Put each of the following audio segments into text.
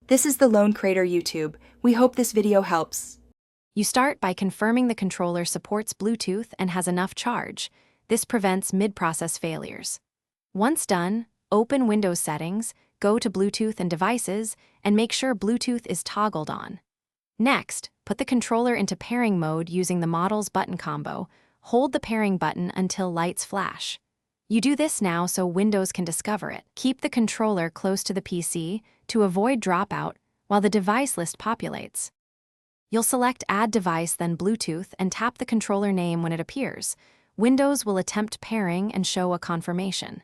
This is the Lone Crater YouTube. We hope this video helps. You start by confirming the controller supports Bluetooth and has enough charge. This prevents mid-process failures. Once done, open Windows Settings, go to Bluetooth and Devices, and make sure Bluetooth is toggled on. Next, put the controller into pairing mode using the model's button combo. Hold the pairing button until lights flash. You do this now so Windows can discover it. Keep the controller close to the PC to avoid dropout while the device list populates. You'll select Add Device, then Bluetooth, and tap the controller name when it appears. Windows will attempt pairing and show a confirmation.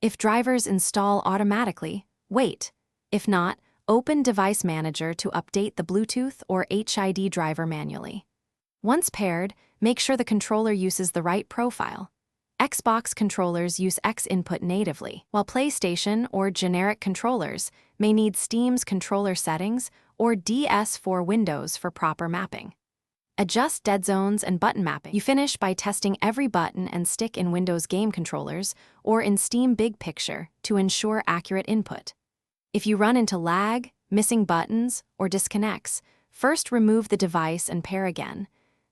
If drivers install automatically, wait. If not, open Device Manager to update the Bluetooth or HID driver manually. Once paired, make sure the controller uses the right profile. Xbox controllers use X input natively, while PlayStation or generic controllers may need Steam's controller settings or DS for Windows for proper mapping. Adjust dead zones and button mapping. You finish by testing every button and stick in Windows game controllers or in Steam Big Picture to ensure accurate input. If you run into lag, missing buttons, or disconnects, first remove the device and pair again.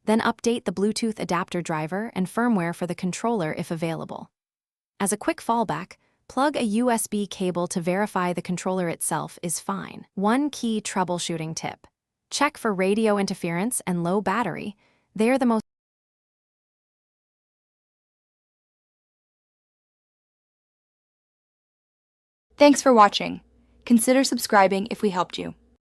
Then update the Bluetooth adapter driver and firmware for the controller if available. As a quick fallback, plug a USB cable to verify the controller itself is fine. One key troubleshooting tip: check for radio interference and low battery. They're the most Thanks for watching. Consider subscribing if we helped you.